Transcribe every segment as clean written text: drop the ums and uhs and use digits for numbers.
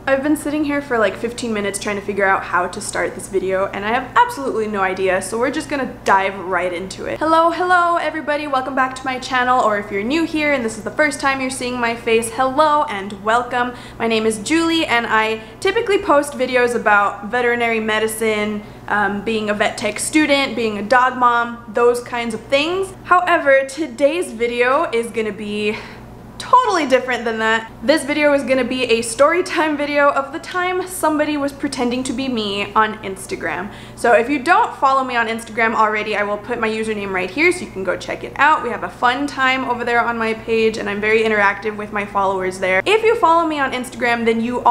I've been sitting here for like 15 minutes trying to figure out how to start this video, and I have absolutely no idea, so we're just gonna dive right into it. Hello everybody, welcome back to my channel, or if you're new here and this is the first time you're seeing my face, hello and welcome. My name is Julie, and I typically post videos about veterinary medicine, being a vet tech student, being a dog mom, those kinds of things. However, today's video is gonna be totally different than that. This video is gonna be a story time video of the time somebody was pretending to be me on Instagram. So if you don't follow me on Instagram already, I will put my username right here so you can go check it out. We have a fun time over there on my page, and I'm very interactive with my followers there. If you follow me on Instagram, then you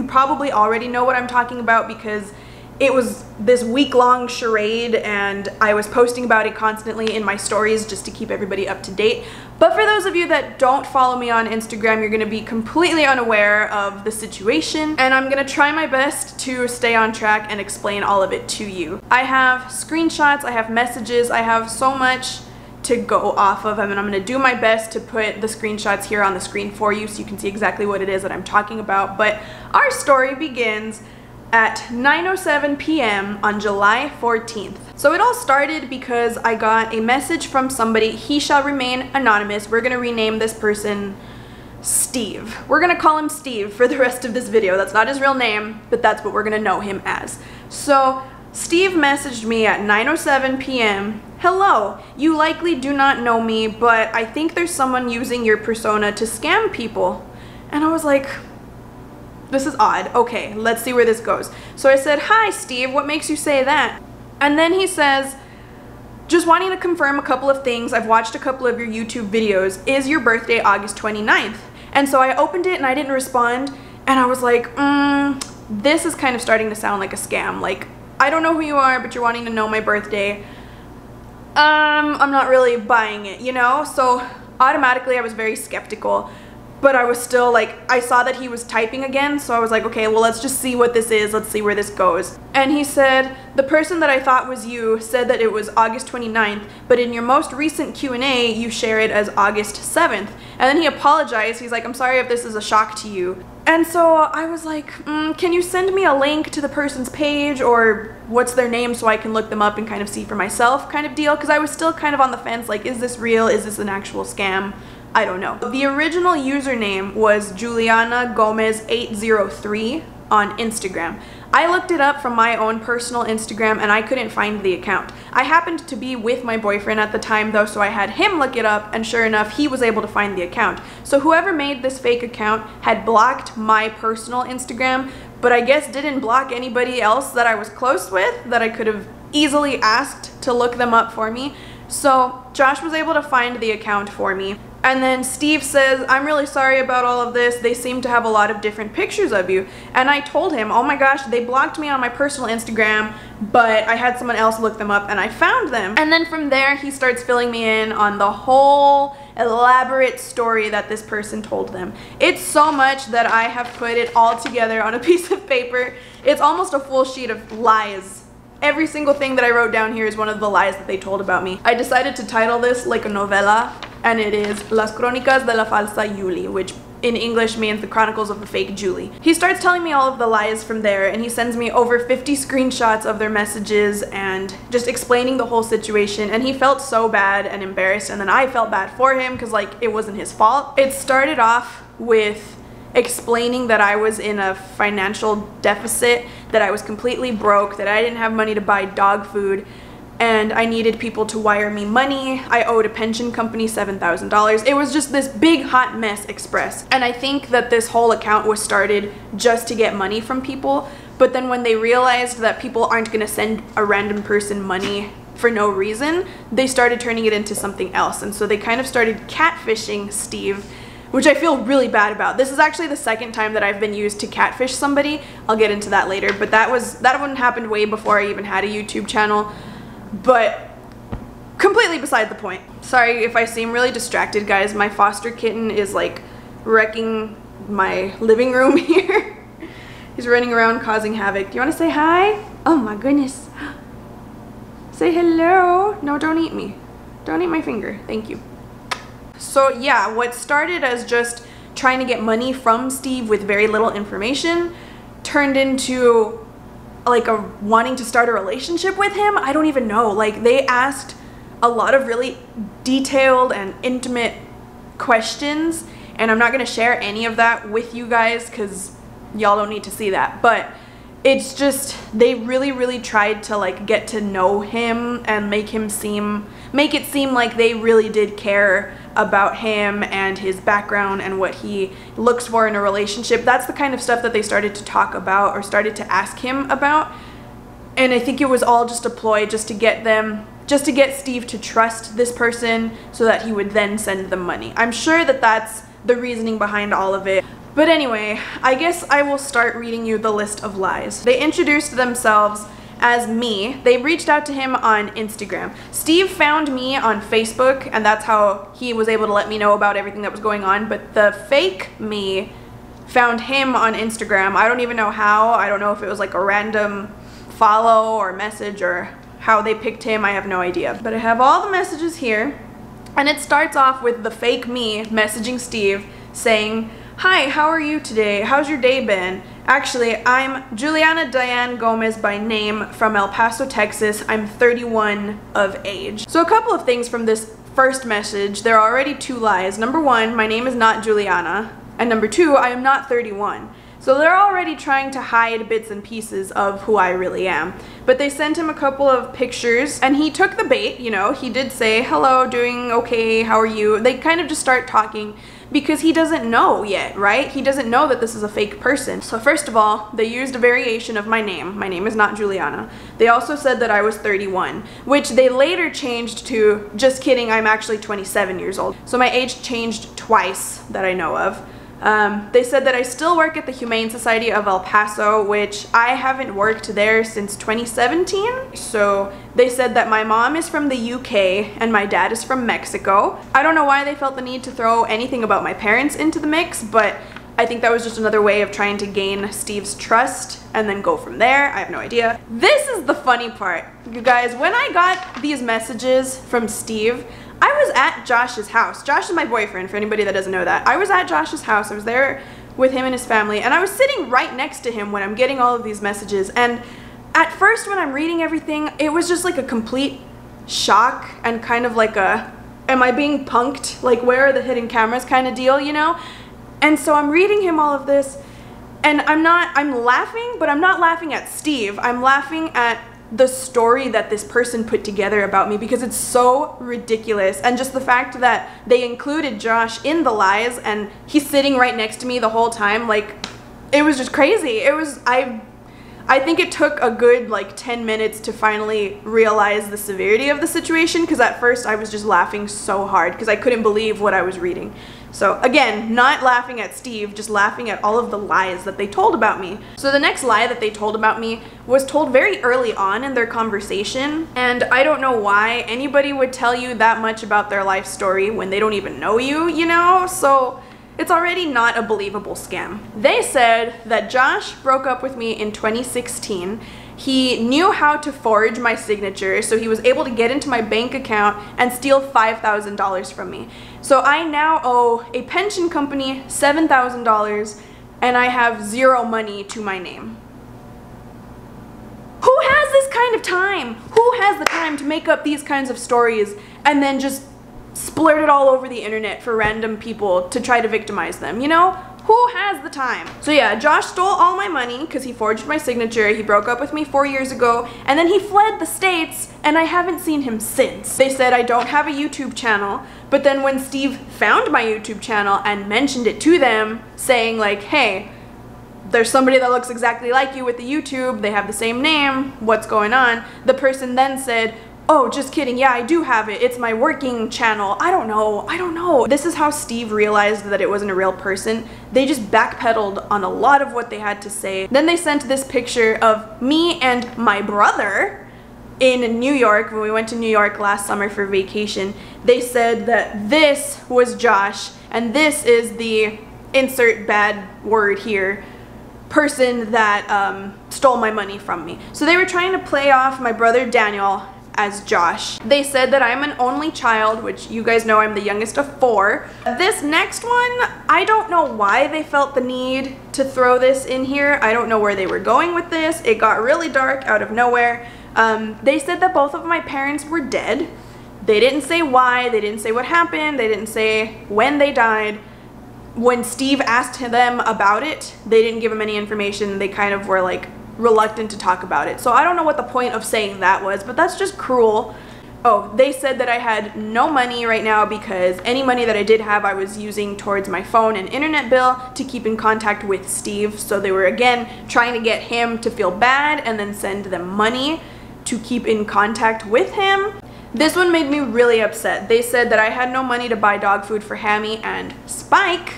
probably already know what I'm talking about, because it was this week-long charade and I was posting about it constantly in my stories just to keep everybody up to date. But for those of you that don't follow me on Instagram, you're gonna be completely unaware of the situation, and I'm gonna try my best to stay on track and explain all of it to you. I have screenshots, I have messages, I have so much to go off of, and I'm gonna do my best to put the screenshots here on the screen for you so you can see exactly what it is that I'm talking about. But our story begins at 9:07 p.m. on July 14th. So it all started because I got a message from somebody. He shall remain anonymous. We're gonna rename this person Steve. We're gonna call him Steve for the rest of this video. That's not his real name, but that's what we're gonna know him as. So Steve messaged me at 9:07 p.m. Hello, you likely do not know me, but I think there's someone using your persona to scam people. And I was like, this is odd. Okay, let's see where this goes. So I said, hi Steve, what makes you say that? And then he says, just wanting to confirm a couple of things. I've watched a couple of your YouTube videos. Is your birthday August 29th? And so I opened it and I didn't respond. And I was like, this is kind of starting to sound like a scam. Like, I don't know who you are, but you're wanting to know my birthday. I'm not really buying it, you know? So automatically I was very skeptical. But I was still like, I saw that he was typing again, so I was like, okay, well, let's just see what this is. Let's see where this goes. And he said, the person that I thought was you said that it was August 29th, but in your most recent Q&A, you share it as August 7th. And then he apologized. He's like, I'm sorry if this is a shock to you. And so I was like, can you send me a link to the person's page, or what's their name so I can look them up and kind of see for myself kind of deal? Because I was still kind of on the fence, like, is this real? Is this an actual scam? I don't know. The original username was Juliana Gomez 803 on Instagram. I looked it up from my own personal Instagram and I couldn't find the account. I happened to be with my boyfriend at the time though, so I had him look it up, and sure enough, he was able to find the account. So whoever made this fake account had blocked my personal Instagram, but I guess didn't block anybody else that I was close with that I could have easily asked to look them up for me. So Josh was able to find the account for me. And then Steve says, I'm really sorry about all of this. They seem to have a lot of different pictures of you. And I told him, oh my gosh, they blocked me on my personal Instagram, but I had someone else look them up and I found them. And then from there, he starts filling me in on the whole elaborate story that this person told them. It's so much that I have put it all together on a piece of paper. It's almost a full sheet of lies. Every single thing that I wrote down here is one of the lies that they told about me. I decided to title this like a novela, and it is Las Crónicas de la Falsa Yuli, which in English means the Chronicles of the Fake Julie. He starts telling me all of the lies from there, and he sends me over 50 screenshots of their messages and just explaining the whole situation, and he felt so bad and embarrassed, and then I felt bad for him because, like, it wasn't his fault. It started off with explaining that I was in a financial deficit, that I was completely broke, that I didn't have money to buy dog food, and I needed people to wire me money. I owed a pension company $7,000. It was just this big hot mess express. And I think that this whole account was started just to get money from people, but then when they realized that people aren't gonna send a random person money for no reason, they started turning it into something else. And so they kind of started catfishing Steve, which I feel really bad about. This is actually the second time that I've been used to catfish somebody. I'll get into that later, but that one happened way before I even had a YouTube channel, but completely beside the point. Sorry if I seem really distracted, guys. My foster kitten is like wrecking my living room here. He's running around causing havoc. Do you want to say hi? Oh my goodness. Say hello. No, don't eat me. Don't eat my finger. Thank you. So yeah, what started as just trying to get money from Steve with very little information turned into like wanting to start a relationship with him. I don't even know. Like, they asked a lot of really detailed and intimate questions, and I'm not going to share any of that with you guys because y'all don't need to see that. But it's just, they really tried to like get to know him and make it seem like they really did care about him and his background and what he looks for in a relationship. That's the kind of stuff that they started to talk about or started to ask him about. And I think it was all just a ploy just to get Steve to trust this person so that he would then send them money. I'm sure that that's the reasoning behind all of it. But anyway, I guess I will start reading you the list of lies. They introduced themselves as me. They reached out to him on Instagram. Steve found me on Facebook, and that's how he was able to let me know about everything that was going on. But the fake me found him on Instagram. I don't even know how. I don't know if it was like a random follow or message or how they picked him. I have no idea. But I have all the messages here, and it starts off with the fake me messaging Steve saying, "Hi, how are you today? How's your day been? Actually, I'm Juliana Diane Gomez by name from El Paso, Texas. I'm 31 of age." So a couple of things from this first message. There are already two lies. Number one, my name is not Juliana. And number two, I am not 31. So they're already trying to hide bits and pieces of who I really am. But they sent him a couple of pictures and he took the bait, you know. He did say, "Hello, doing okay, how are you?" They kind of just start talking because he doesn't know yet, right? He doesn't know that this is a fake person. So first of all, they used a variation of my name. My name is not Juliana. They also said that I was 31, which they later changed to, "Just kidding, I'm actually 27 years old." So my age changed twice that I know of. They said that I still work at the Humane Society of El Paso, which I haven't worked there since 2017. So they said that my mom is from the UK and my dad is from Mexico. I don't know why they felt the need to throw anything about my parents into the mix, but I think that was just another way of trying to gain Steve's trust and then go from there. I have no idea. This is the funny part. You guys, when I got these messages from Steve, I was at Josh's house. Josh is my boyfriend, for anybody that doesn't know that. I was at Josh's house. I was there with him and his family, and I was sitting right next to him when I'm getting all of these messages. And at first, when I'm reading everything, it was just like a complete shock and kind of like a, am I being punked? Like, where are the hidden cameras kind of deal, you know? And so I'm reading him all of this, and I'm laughing, but I'm not laughing at Steve. I'm laughing at the story that this person put together about me because it's so ridiculous. And just the fact that they included Josh in the lies and he's sitting right next to me the whole time, like, it was just crazy. It was, I think it took a good like 10 minutes to finally realize the severity of the situation, because at first I was just laughing so hard because I couldn't believe what I was reading. So again, not laughing at Steve, just laughing at all of the lies that they told about me. So the next lie that they told about me was told very early on in their conversation, and I don't know why anybody would tell you that much about their life story when they don't even know you, you know? So it's already not a believable scam. They said that Josh broke up with me in 2016. He knew how to forge my signature, so he was able to get into my bank account and steal $5,000 from me. So I now owe a pension company $7,000 and I have zero money to my name. Who has this kind of time? Who has the time to make up these kinds of stories and then just splurt it all over the internet for random people to try to victimize them, you know? Who has the time? So yeah, Josh stole all my money because he forged my signature. He broke up with me 4 years ago, and then he fled the States, and I haven't seen him since. They said I don't have a YouTube channel, but then when Steve found my YouTube channel and mentioned it to them, saying like, "Hey, there's somebody that looks exactly like you with the YouTube, they have the same name, what's going on?" The person then said, "Oh, just kidding, yeah, I do have it. It's my working channel." I don't know. This is how Steve realized that it wasn't a real person. They just backpedaled on a lot of what they had to say. Then they sent this picture of me and my brother in New York. When we went to New York last summer for vacation, they said that this was Josh and this is the, insert bad word here, person that stole my money from me. So they were trying to play off my brother Daniel as Josh. They said that I'm an only child, which you guys know I'm the youngest of 4. This next one, I don't know why they felt the need to throw this in here. I don't know where they were going with this. It got really dark out of nowhere. They said that both of my parents were dead. They didn't say why, they didn't say what happened, they didn't say when they died. When Steve asked them about it, they didn't give him any information. They kind of were like reluctant to talk about it. So I don't know what the point of saying that was, but that's just cruel. Oh, they said that I had no money right now because any money that I did have I was using towards my phone and internet bill to keep in contact with Steve. So they were again trying to get him to feel bad and then send them money to keep in contact with him. This one made me really upset. They said that I had no money to buy dog food for Hammy and Spike,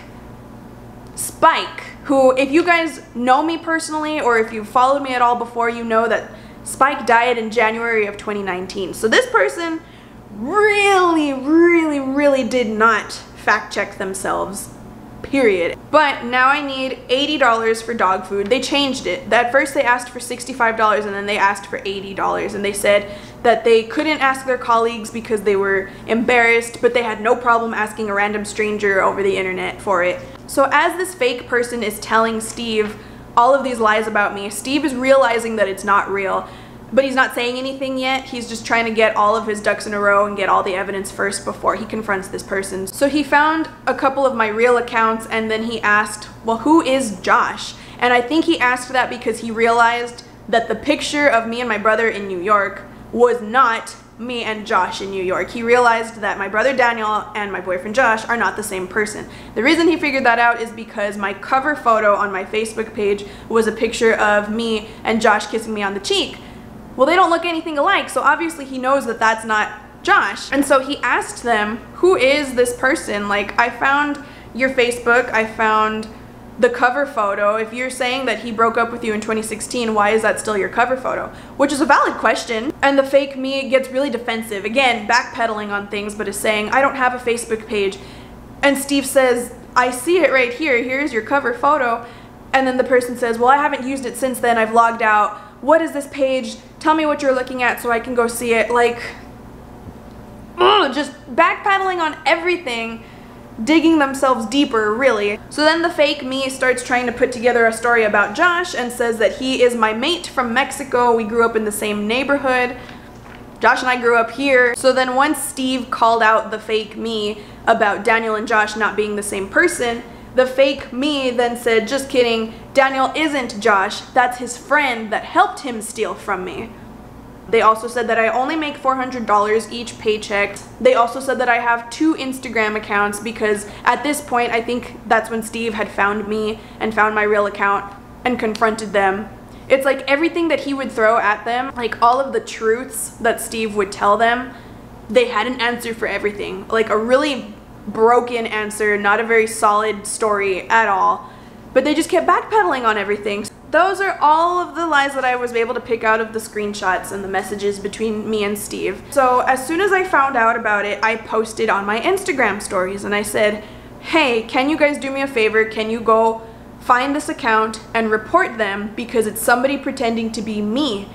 who, if you guys know me personally or if you've followed me at all before, you know that Spike died in January of 2019. So this person really did not fact check themselves, period. But now I need $80 for dog food. They changed it. At first they asked for $65 and then they asked for $80, and they said that they couldn't ask their colleagues because they were embarrassed, but they had no problem asking a random stranger over the internet for it. So as this fake person is telling Steve all of these lies about me, Steve is realizing that it's not real, but he's not saying anything yet. He's just trying to get all of his ducks in a row and get all the evidence first before he confronts this person. So he found a couple of my real accounts and then he asked, well, who is Josh? And I think he asked that because he realized that the picture of me and my brother in New York was not me and Josh in New York. He realized that my brother Daniel and my boyfriend Josh are not the same person. The reason he figured that out is because my cover photo on my Facebook page was a picture of me and Josh kissing me on the cheek. Well, they don't look anything alike, so obviously he knows that that's not Josh. And so he asked them, who is this person? Like, I found your Facebook, I found the cover photo. If you're saying that he broke up with you in 2016, why is that still your cover photo? Which is a valid question. And the fake me gets really defensive. Again, backpedaling on things, but is saying, I don't have a Facebook page. And Steve says, I see it right here. Here's your cover photo. And then the person says, well, I haven't used it since then. I've logged out. What is this page? Tell me what you're looking at so I can go see it. Like, just backpedaling on everything, digging themselves deeper, really. So then the fake me starts trying to put together a story about Josh and says that he is my mate from Mexico. We grew up in the same neighborhood. Josh and I grew up here. So then once Steve called out the fake me about Daniel and Josh not being the same person, the fake me then said, just kidding, Daniel isn't Josh, that's his friend that helped him steal from me. They also said that I only make $400 each paycheck. They also said that I have 2 Instagram accounts because at this point I think that's when Steve had found me and found my real account and confronted them. It's like everything that he would throw at them, like all of the truths that Steve would tell them, they had an answer for everything. Like a really broken answer, not a very solid story at all, but they just kept backpedaling on everything. Those are all of the lies that I was able to pick out of the screenshots and the messages between me and Steve. So as soon as I found out about it, I posted on my Instagram stories and I said, hey, can you guys do me a favor? Can you go find this account and report them because it's somebody pretending to be me?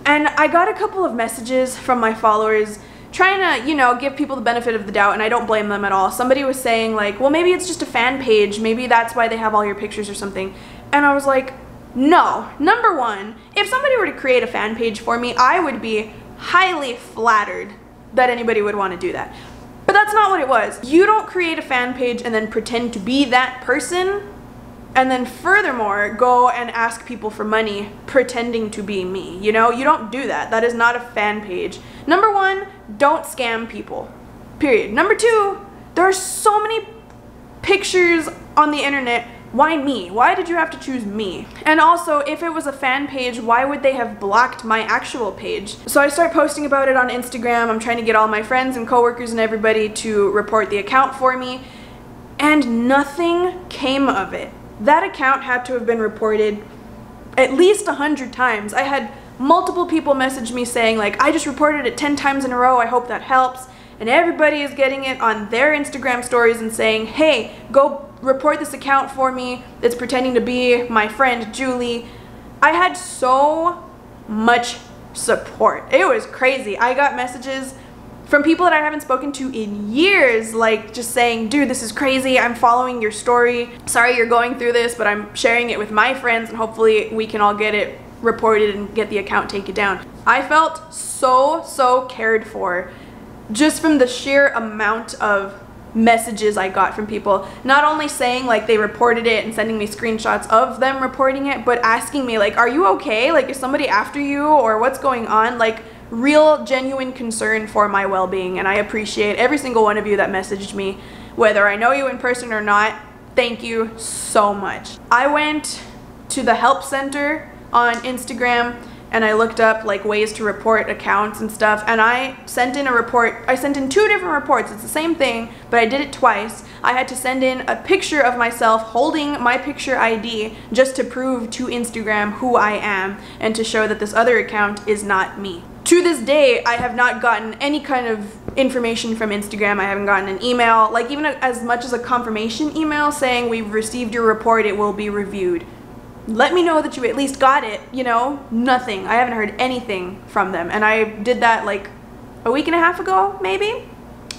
And I got a couple of messages from my followers trying to, you know, give people the benefit of the doubt, and I don't blame them at all. Somebody was saying like, well, maybe it's just a fan page, maybe that's why they have all your pictures or something. And I was like, no. Number one, if somebody were to create a fan page for me, I would be highly flattered that anybody would want to do that. But that's not what it was. You don't create a fan page and then pretend to be that person, and then furthermore go and ask people for money pretending to be me. You know, you don't do that. That is not a fan page. Number one, don't scam people, period. Number two, there are so many pictures on the internet. Why me? Why did you have to choose me? And also, if it was a fan page, why would they have blocked my actual page? So I start posting about it on Instagram. I'm trying to get all my friends and coworkers and everybody to report the account for me, and nothing came of it. That account had to have been reported at least 100 times. I had multiple people message me saying like, I just reported it 10 times in a row, I hope that helps. And everybody is getting it on their Instagram stories and saying, hey, go report this account for me. It's pretending to be my friend Julie. I had so much support. It was crazy. I got messages from people that I haven't spoken to in years, like just saying, dude, this is crazy, I'm following your story, sorry you're going through this, but I'm sharing it with my friends and hopefully we can all get it reported and get the account taken down. I felt so cared for just from the sheer amount of messages I got from people, not only saying like they reported it and sending me screenshots of them reporting it, but asking me like, are you okay? Like, is somebody after you or what's going on? Like, real genuine concern for my well-being, and I appreciate every single one of you that messaged me, whether I know you in person or not. Thank you so much. I went to the help center on Instagram and I looked up like ways to report accounts and stuff, and I sent in a report. I sent in 2 different reports. It's the same thing, but I did it twice. I had to send in a picture of myself holding my picture ID just to prove to Instagram who I am and to show that this other account is not me. To this day, I have not gotten any kind of information from Instagram. I haven't gotten an email, like even as much as a confirmation email saying we've received your report, it will be reviewed. Let me know that you at least got it, you know? Nothing. I haven't heard anything from them, and I did that like a week and a half ago, maybe?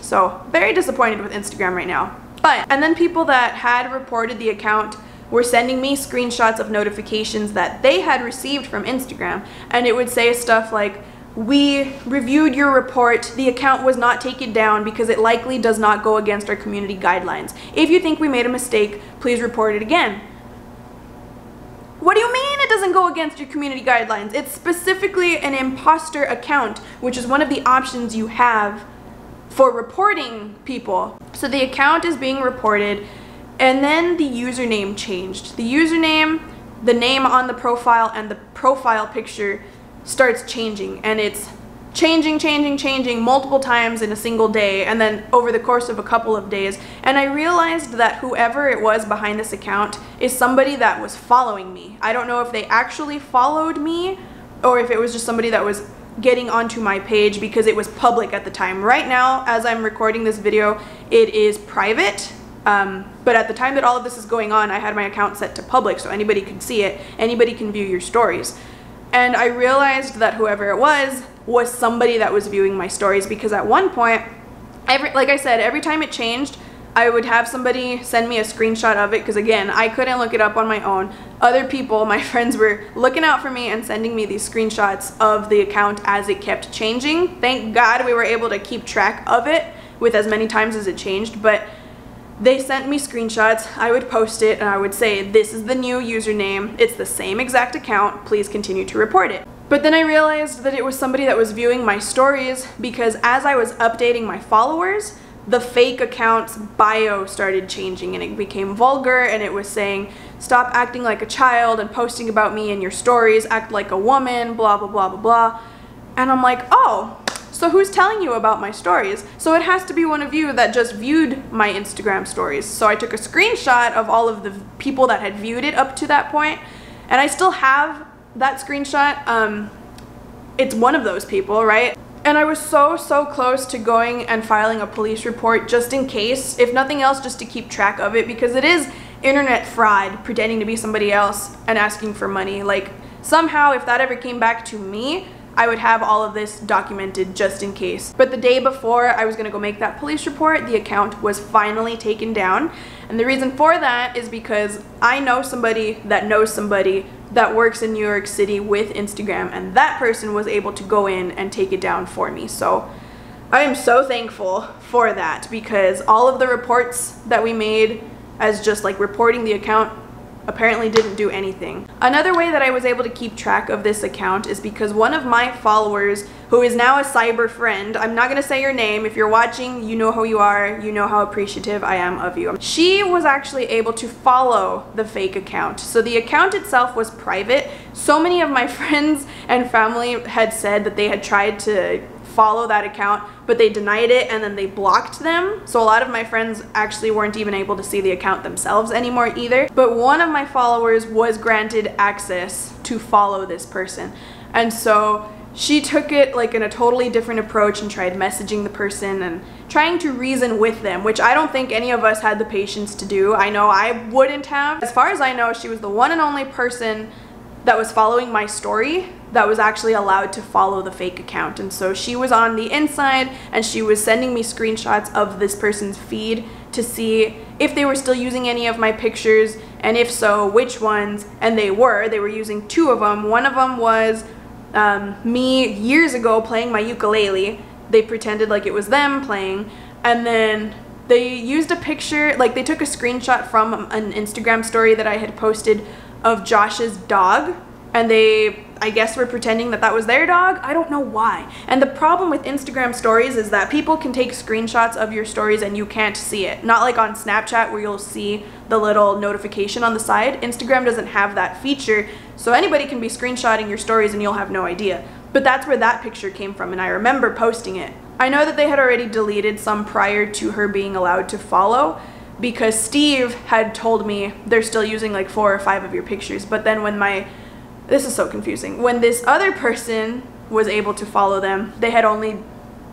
So, very disappointed with Instagram right now. And then people that had reported the account were sending me screenshots of notifications that they had received from Instagram, and it would say stuff like, we reviewed your report, the account was not taken down because it likely does not go against our community guidelines. If you think we made a mistake, please report it again. What do you mean it doesn't go against your community guidelines? It's specifically an imposter account, which is one of the options you have for reporting people. So the account is being reported, and then the username changed. The username, the name on the profile, and the profile picture starts changing, and it's changing multiple times in a single day, and then over the course of a couple of days. And I realized that whoever it was behind this account is somebody that was following me. I don't know if they actually followed me or if it was just somebody that was getting onto my page because it was public at the time. Right now, as I'm recording this video, it is private. But at the time that all of this is going on, I had my account set to public so anybody can see it, anybody can view your stories. And I realized that whoever it was somebody that was viewing my stories, because at one point, like I said, every time it changed, I would have somebody send me a screenshot of it, because again, I couldn't look it up on my own. Other people, my friends, were looking out for me and sending me these screenshots of the account as it kept changing. Thank God we were able to keep track of it with as many times as it changed, but they sent me screenshots, I would post it, and I would say, this is the new username, it's the same exact account, please continue to report it. But then I realized that it was somebody that was viewing my stories, because as I was updating my followers, the fake account's bio started changing and it became vulgar, and it was saying, stop acting like a child and posting about me in your stories, act like a woman, blah blah blah blah blah. And I'm like, oh, so who's telling you about my stories? So it has to be one of you that just viewed my Instagram stories. So I took a screenshot of all of the people that had viewed it up to that point, and I still have that screenshot. It's one of those people, right? And I was so close to going and filing a police report just in case, if nothing else, just to keep track of it, because it is internet fraud, pretending to be somebody else and asking for money. Like, somehow if that ever came back to me, I would have all of this documented just in case. But the day before I was gonna go make that police report, the account was finally taken down. And the reason for that is because I know somebody that works in New York City with Instagram, and that person was able to go in and take it down for me. So I am so thankful for that, because all of the reports that we made as just like reporting the account apparently didn't do anything. Another way that I was able to keep track of this account is because one of my followers, who is now a cyber friend, I'm not gonna say your name, if you're watching, you know who you are, you know how appreciative I am of you. She was actually able to follow the fake account. So the account itself was private. So many of my friends and family had said that they had tried to follow that account, but they denied it and then they blocked them. So a lot of my friends actually weren't even able to see the account themselves anymore either. But one of my followers was granted access to follow this person. And so she took it like in a totally different approach and tried messaging the person and trying to reason with them, which I don't think any of us had the patience to do. I know I wouldn't have. As far as I know, she was the one and only person that was following my story that was actually allowed to follow the fake account. And so she was on the inside and she was sending me screenshots of this person's feed to see if they were still using any of my pictures, and if so, which ones. And they were using 2 of them. One of them was me years ago playing my ukulele. They pretended like it was them playing, and then they used a picture, like they took a screenshot from an Instagram story that I had posted of Josh's dog, and they, I guess, were pretending that that was their dog. I don't know why. And the problem with Instagram stories is that people can take screenshots of your stories and you can't see it. Not like on Snapchat where you'll see the little notification on the side. Instagram doesn't have that feature, so anybody can be screenshotting your stories and you'll have no idea. But that's where that picture came from, and I remember posting it. I know that they had already deleted some prior to her being allowed to follow, because Steve had told me they're still using like 4 or 5 of your pictures. But then when this is so confusing. When this other person was able to follow them, they had only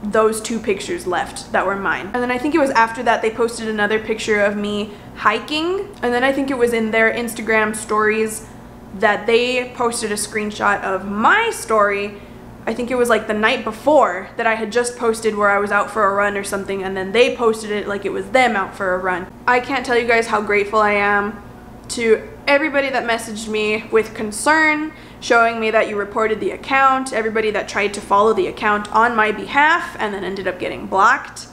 those 2 pictures left that were mine. And then I think it was after that they posted another picture of me hiking, and then I think it was in their Instagram stories that they posted a screenshot of my story. I think it was like the night before that I had just posted where I was out for a run or something, and then they posted it like it was them out for a run. I can't tell you guys how grateful I am to everybody that messaged me with concern, showing me that you reported the account, everybody that tried to follow the account on my behalf and then ended up getting blocked.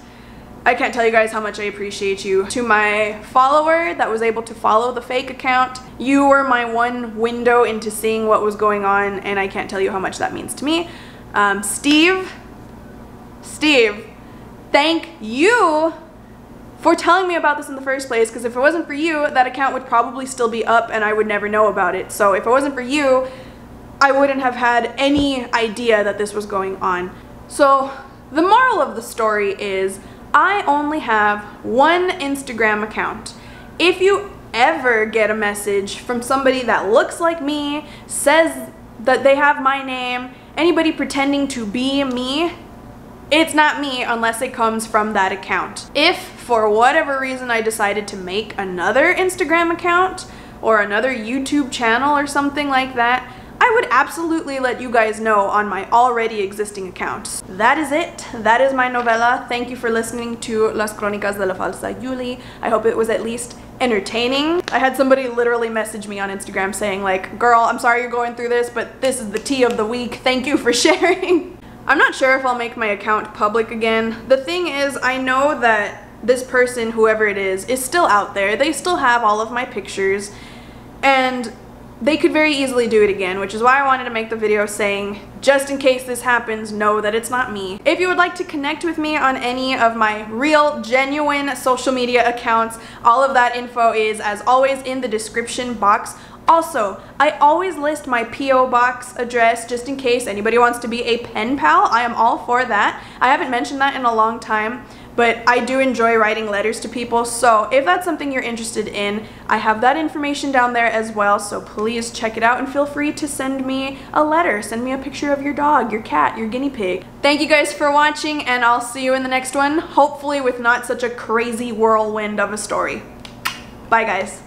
I can't tell you guys how much I appreciate you. To my follower that was able to follow the fake account, you were my one window into seeing what was going on, and I can't tell you how much that means to me. Steve, thank you for telling me about this in the first place, because if it wasn't for you, that account would probably still be up and I would never know about it. So if it wasn't for you, I wouldn't have had any idea that this was going on. So the moral of the story is, I only have one Instagram account. If you ever get a message from somebody that looks like me, says that they have my name, anybody pretending to be me, it's not me unless it comes from that account. If for whatever reason I decided to make another Instagram account or another YouTube channel or something like that, I would absolutely let you guys know on my already existing accounts. That is it. That is my novela. Thank you for listening to Las Crónicas de la Falsa Yuli. I hope it was at least entertaining. I had somebody literally message me on Instagram saying like, girl, I'm sorry you're going through this, but this is the tea of the week. Thank you for sharing. I'm not sure if I'll make my account public again. The thing is, I know that this person, whoever it is still out there. They still have all of my pictures, and they could very easily do it again, which is why I wanted to make the video saying, just in case this happens, know that it's not me. If you would like to connect with me on any of my real, genuine social media accounts, all of that info is, as always, in the description box. Also, I always list my P.O. box address just in case anybody wants to be a pen pal. I am all for that. I haven't mentioned that in a long time, but I do enjoy writing letters to people, so if that's something you're interested in, I have that information down there as well, so please check it out and feel free to send me a letter. Send me a picture of your dog, your cat, your guinea pig. Thank you guys for watching, and I'll see you in the next one, hopefully with not such a crazy whirlwind of a story. Bye guys.